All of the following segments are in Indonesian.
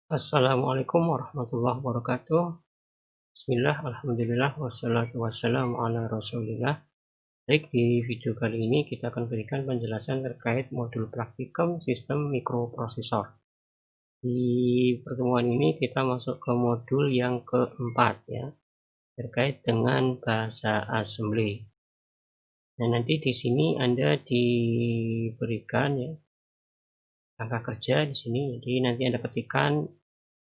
Assalamualaikum warahmatullahi wabarakatuh. Bismillah, alhamdulillah, wassalatu wassalamu ala rasulillah. Baik, di video kali ini kita akan berikan penjelasan terkait modul praktikum sistem mikroprosesor. Di pertemuan ini kita masuk ke modul yang keempat ya, terkait dengan bahasa assembly. Nah, nanti di sini Anda diberikan ya angka kerja di sini. Jadi nanti Anda ketikkan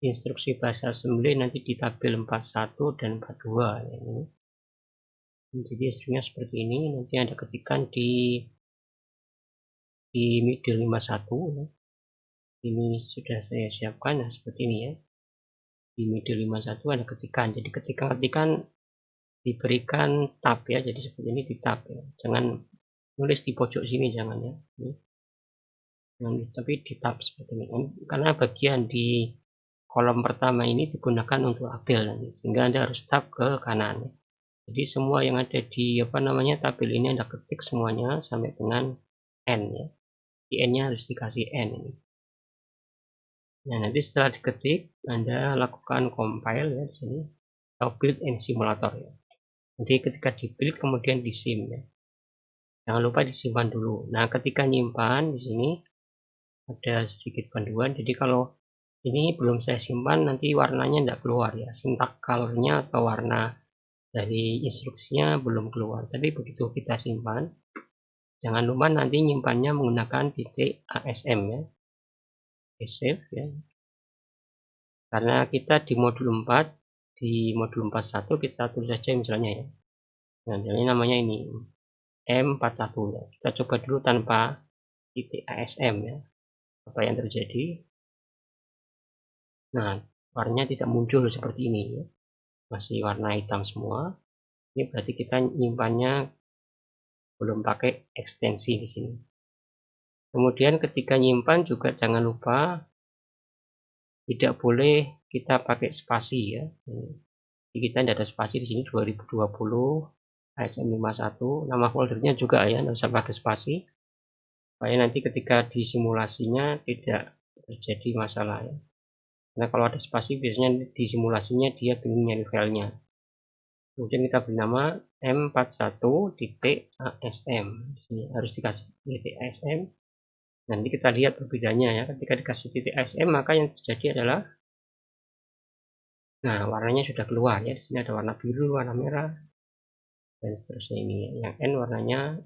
instruksi bahasa assembly nanti di tabel 41 dan 42 ya, ini. Jadi instruksinya seperti ini, nanti Anda ketikkan di middle 51 ya. Ini sudah saya siapkan ya, seperti ini ya. Di middle 51 Anda ketikkan. Jadi ketika ketikan diberikan tab ya, jadi seperti ini di tab ya. Jangan nulis di pojok sini, jangan ya. Ini. Tapi di tab seperti ini. Karena bagian di kolom pertama ini digunakan untuk tabel nanti, sehingga Anda harus tab ke kanan. Jadi semua yang ada di tabel ini Anda ketik semuanya sampai dengan N ya. Di N-nya harus dikasih N ini. Nah, nanti setelah diketik Anda lakukan compile ya di sini atau build in simulator ya. Jadi ketika di build kemudian di sim ya. Jangan lupa disimpan dulu. Nah, ketika nyimpan di sini ada sedikit panduan. Jadi kalau ini belum saya simpan nanti warnanya tidak keluar ya. Syntax colornya atau warna dari instruksinya belum keluar. Tapi begitu kita simpan, jangan lupa nanti nyimpannya menggunakan titik ASM ya. Save ya. Karena kita di modul 4, di modul 41 kita tulis saja misalnya ya. Nah, ini namanya ini M41 ya. Kita coba dulu tanpa titik ASM ya. Apa yang terjadi? Nah, warnanya tidak muncul seperti ini ya. Masih warna hitam semua. Ini berarti kita nyimpannya belum pakai ekstensi di sini. Kemudian ketika nyimpan juga jangan lupa tidak boleh kita pakai spasi ya. Jadi kita tidak ada spasi di sini 2020 ASM 51. Nama foldernya juga ya, tidak usah pakai spasi. Supaya nanti ketika di simulasinya tidak terjadi masalah ya. Karena kalau ada spasi biasanya di simulasinya dia bingung nyari filenya. Kemudian kita beri nama M41.ASM. Di sini harus dikasih titik ASM. Nanti kita lihat perbedaannya ya. Ketika dikasih titik ASM maka yang terjadi adalah warnanya sudah keluar ya. Di sini ada warna biru, warna merah, dan seterusnya ini. Yang N warnanya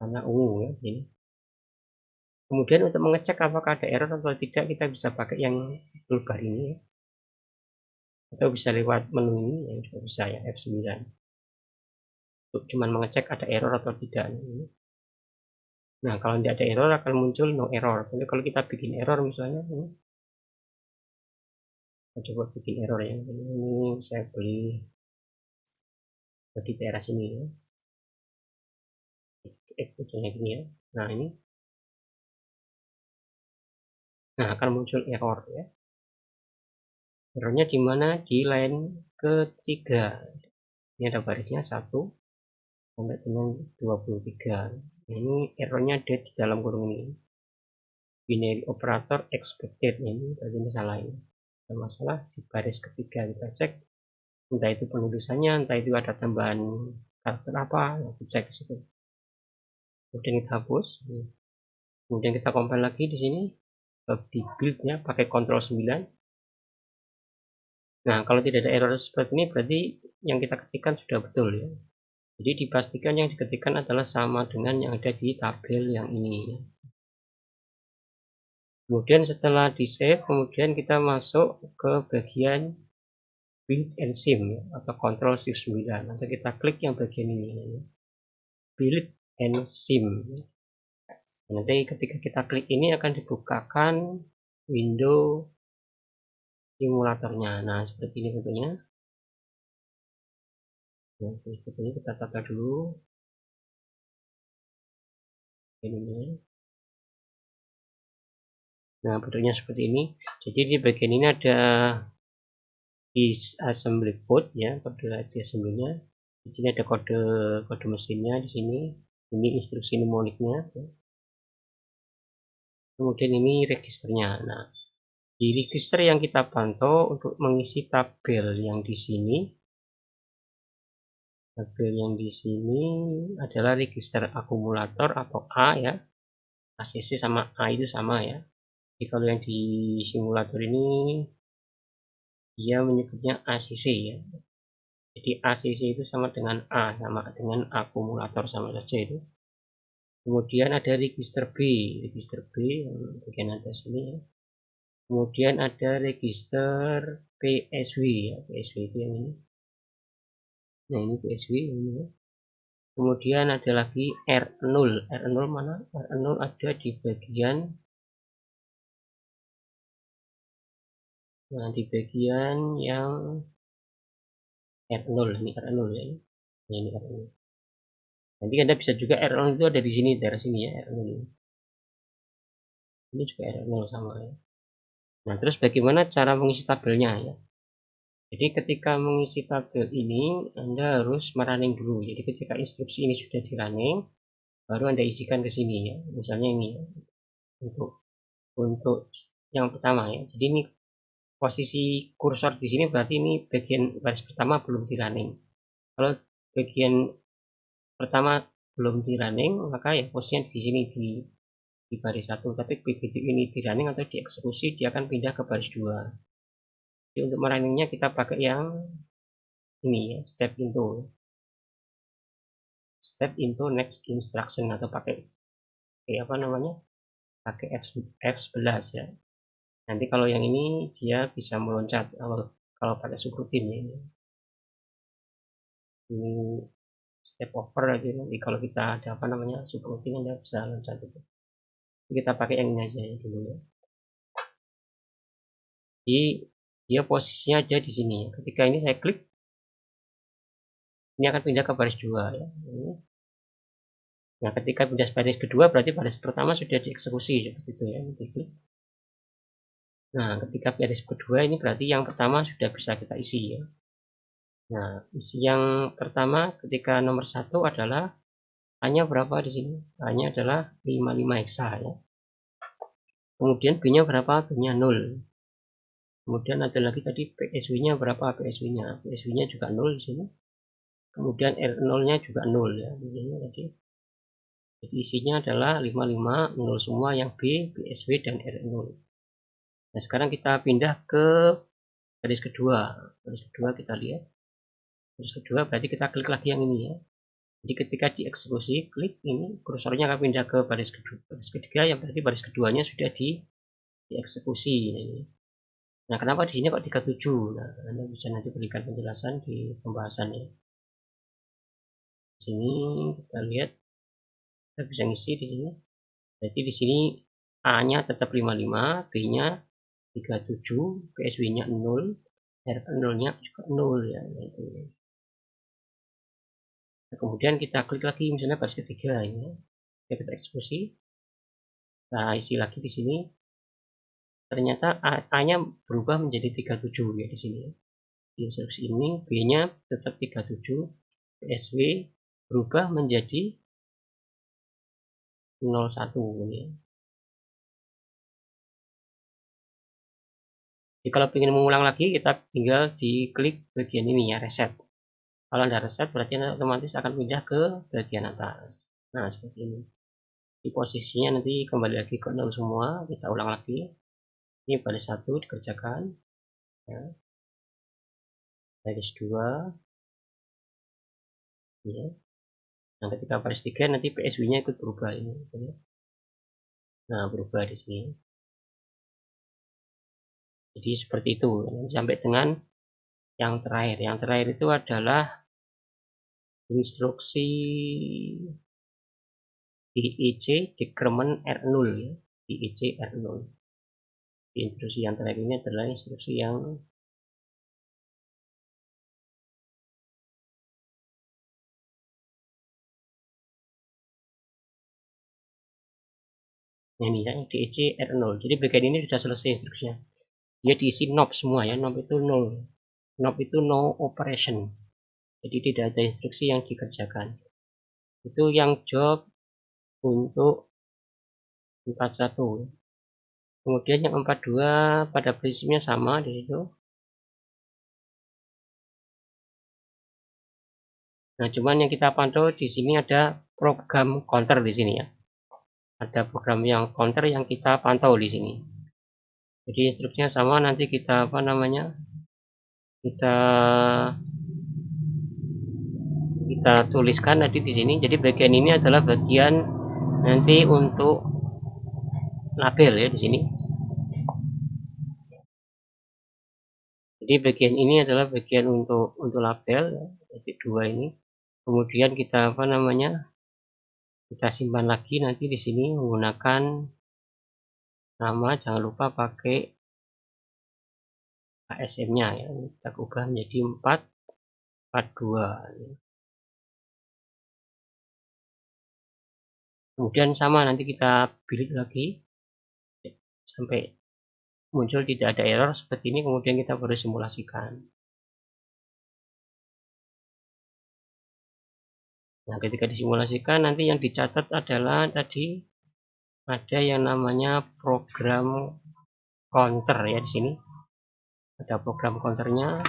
warna ungu ya. Ini. Kemudian untuk mengecek apakah ada error atau tidak, kita bisa pakai yang toolbar ini ya. Atau bisa lewat menu ini yang juga bisa ya, F9. Untuk cuma mengecek ada error atau tidak. Nah, kalau tidak ada error akan muncul no error. Jadi kalau kita bikin error misalnya, ini, kita coba bikin error ya. Ini saya beli di daerah sini ya. Ekspornya gini ya. Nah ini. Nah akan muncul error ya. Errornya di mana? Di line ketiga. Ini ada barisnya 1 sampai dengan 23. Nah, ini errornya ada di dalam kurung ini. Binary operator expected. Ini berarti ini salah ini. Ada masalah di baris ketiga, kita cek. Entah itu penulisannya, entah itu ada tambahan karakter apa, kita cek di situ. Kemudian kita hapus. Kemudian kita compile lagi di sini. Di build-nya pakai Ctrl 9. Nah, kalau tidak ada error seperti ini berarti yang kita ketikkan sudah betul ya. Jadi dipastikan yang diketikkan adalah sama dengan yang ada di tabel yang ini. Kemudian setelah di save, kemudian kita masuk ke bagian build and sim ya, atau Ctrl Shift 9. Nanti kita klik yang bagian ini. Build and sim. Nanti ketika kita klik ini akan dibukakan window simulatornya. Nah, seperti ini bentuknya. Nah, seperti ini kita tata dulu. Ini. Nah, bentuknya seperti ini. Jadi di bagian ini ada disassembly code ya, kode diassembly-nya. Di sini ada kode mesinnya di sini. Ini instruksi mnemoniknya. Ya. Kemudian ini registernya. Nah, Di register yang kita pantau untuk mengisi tabel yang di sini. Tabel yang di sini adalah register akumulator atau A ya. ACC sama A itu sama ya. Jadi kalau yang di simulator ini dia menyebutnya ACC ya. Jadi ACC itu sama dengan A, sama dengan akumulator sama saja itu. Kemudian ada register B bagian atas ini ya. Kemudian ada register PSW ya, PSW itu yang ini. Nah ini PSW ini ya. Kemudian ada lagi R0. R0 mana? R0 ada di bagian yang R0 ini R0 ya. Nah, ini R0. Nanti Anda bisa juga R0 itu ada di sini, daerah sini ya R0 ini. Ini juga R0 sama ya. Nah, terus bagaimana cara mengisi tabelnya ya? Jadi ketika mengisi tabel ini Anda harus merunning dulu. Jadi ketika instruksi ini sudah di running, baru Anda isikan ke sini ya. Misalnya ini ya. Untuk yang pertama ya. Jadi ini posisi kursor di sini berarti ini bagian baris pertama belum di running. Kalau bagian pertama belum di running, maka ya posisinya di sini di baris 1. Tapi begitu ini di running atau dieksekusi, dia akan pindah ke baris 2. Jadi untuk merunningnya kita pakai yang ini ya, step into next instruction atau pakai apa namanya? Pakai F11 ya. Nanti kalau yang ini dia bisa meloncat kalau pakai subroutine ya. Ini step over aja nanti kalau kita ada apa namanya subroutine Anda bisa loncat itu. Kita pakai yang ini aja ya dulu ya. Jadi dia posisinya ada di sini. Ketika ini saya klik, ini akan pindah ke baris 2 ya. Nah, ketika pindah baris kedua berarti baris pertama sudah dieksekusi seperti itu ya. Klik. Nah, ketika baris kedua ini berarti yang pertama sudah bisa kita isi ya. Nah, isi yang pertama ketika nomor 1 adalah hanya berapa di sini? Hanya adalah 55 hexa ya. Kemudian B-nya berapa? B-nya 0. Kemudian ada lagi tadi PSW-nya berapa? PSW-nya. PSW-nya juga 0 di sini. Kemudian R0-nya juga 0 ya. Jadi isinya adalah 55, 0 semua yang B, PSW, dan R0. Nah, sekarang kita pindah ke baris kedua. Baris kedua kita lihat. Baris kedua berarti kita klik lagi yang ini ya. Jadi ketika dieksekusi, klik ini, kursornya akan pindah ke baris kedua. Baris ketiga yang berarti baris keduanya sudah dieksekusi. Nah, kenapa di sini kok 37? Nah, Anda bisa nanti berikan penjelasan di pembahasannya. Di sini kita lihat, kita bisa ngisi di sini. Jadi di sini A-nya tetap 55, B-nya 37, PSW-nya 0, R0-nya juga 0 ya. Itu. Nah, kemudian kita klik lagi misalnya baris ketiga ini. Kita eksekusi. Nah, isi lagi di sini. Ternyata A-nya berubah menjadi 37 ya di sini. Di instruksi ini B-nya tetap 37, PSW berubah menjadi 01 ini. Jadi kalau ingin mengulang lagi kita tinggal diklik bagian ini ya, reset. Kalau Anda reset berarti otomatis akan pindah ke bagian atas. Nah, seperti ini. Di posisinya nanti kembali lagi ke 0 semua, kita ulang lagi. Ini baris 1 dikerjakan. Ya. Baris 2. Ya. Nah, ketika baris 3 nanti PSW-nya ikut berubah ini. Ya. Nah, berubah di sini. Jadi seperti itu. Sampai dengan yang terakhir. Yang terakhir itu adalah instruksi DEC decrement R0 ya. DEC R0. Instruksi yang terakhir ini adalah instruksi yang ini ya, DEC R0. Jadi bagian ini sudah selesai instruksinya. Dia diisi knob semua ya, knob itu 0. Knob itu no operation. Jadi tidak ada instruksi yang dikerjakan. Itu yang job untuk 41. Kemudian yang 42 pada prinsipnya sama di situ. Nah, cuman yang kita pantau di sini ada program counter di sini ya. Ada program yang counter yang kita pantau di sini. Jadi instruksinya sama, nanti kita kita tuliskan nanti di sini. Jadi bagian ini adalah bagian nanti untuk label ya di sini. Jadi bagian ini adalah bagian untuk label ya, jadi dua ini. Kemudian kita kita simpan lagi nanti di sini menggunakan nama, jangan lupa pakai ASM-nya ya. Kita ubah menjadi 442. Kemudian sama, nanti kita pilih lagi sampai muncul tidak ada error seperti ini, kemudian kita baru simulasikan. Nah, ketika disimulasikan nanti yang dicatat adalah tadi ada yang namanya program counter ya di sini. Ada program counternya.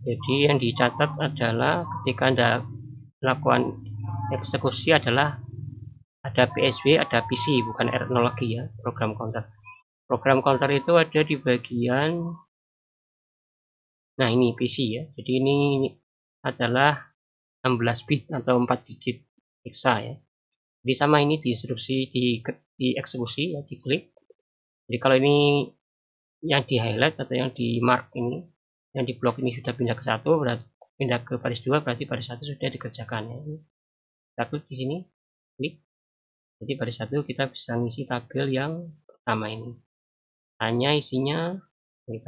Jadi yang dicatat adalah ketika Anda melakukan eksekusi adalah ada PSW, ada PC, bukan R0 lagi ya, program counter. Program counter itu ada di bagian, nah ini PC ya. Jadi ini adalah 16 bit atau 4 digit hexa ya. Jadi sama, ini di instruksi dieksekusi ya, diklik. Jadi kalau ini yang di highlight atau yang di mark ini, yang di blok ini sudah pindah ke satu, berarti pindah ke baris 2, berarti baris 1 sudah dikerjakan ya. Kita klik di sini, klik. Jadi baris 1 kita bisa ngisi tabel yang pertama ini. Hanya isinya jadi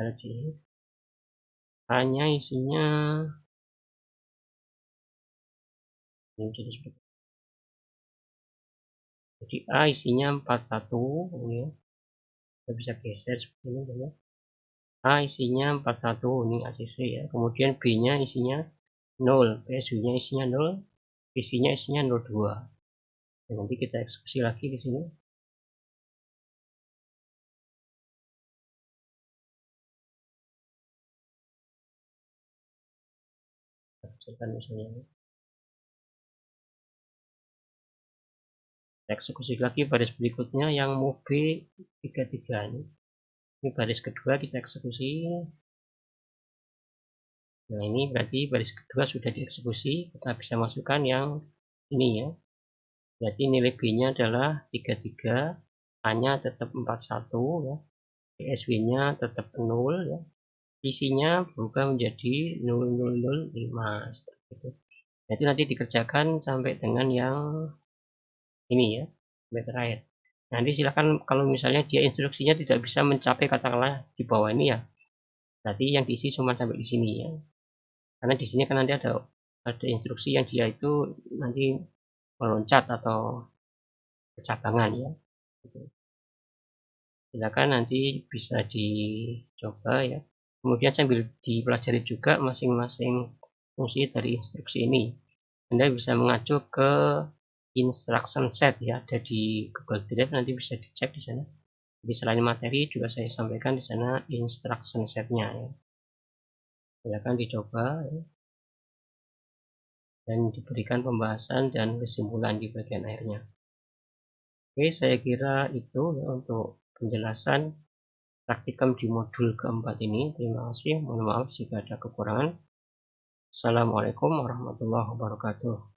A isinya 41 ini ya. Kita bisa geser seperti ini ya. A isinya 41 ini ACC ya. Kemudian B nya isinya 0, PSU nya isinya 0, PC nya isinya 02. Dan nanti kita eksekusi lagi di sini. Misalnya eksekusi lagi baris berikutnya yang move B33 ini baris kedua kita eksekusi. Nah, ini berarti baris kedua sudah dieksekusi. Kita bisa masukkan yang ini ya. Berarti nilai B nya adalah 33, A nya tetap 41 ya, PSW nya tetap 0 ya, PC nya berubah menjadi 0005 seperti itu. Jadi nanti dikerjakan sampai dengan yang ini ya, sampai terakhir. Nanti silakan kalau misalnya dia instruksinya tidak bisa mencapai katakanlah di bawah ini ya, berarti yang diisi cuma sampai di sini ya. Karena di sini kan nanti ada instruksi yang dia itu nanti meloncat atau kecabangan ya. Silakan nanti bisa dicoba ya. Kemudian sambil dipelajari juga masing-masing fungsi dari instruksi ini. Anda bisa mengacu ke instruction set ya, ada di Google Drive, nanti bisa dicek di sana. Jadi selain materi juga saya sampaikan di sana instruction setnya ya. Silakan dicoba ya, dan diberikan pembahasan dan kesimpulan di bagian akhirnya. Oke, saya kira itu ya untuk penjelasan praktikum di modul keempat ini. Terima kasih, mohon maaf jika ada kekurangan. Assalamualaikum warahmatullahi wabarakatuh.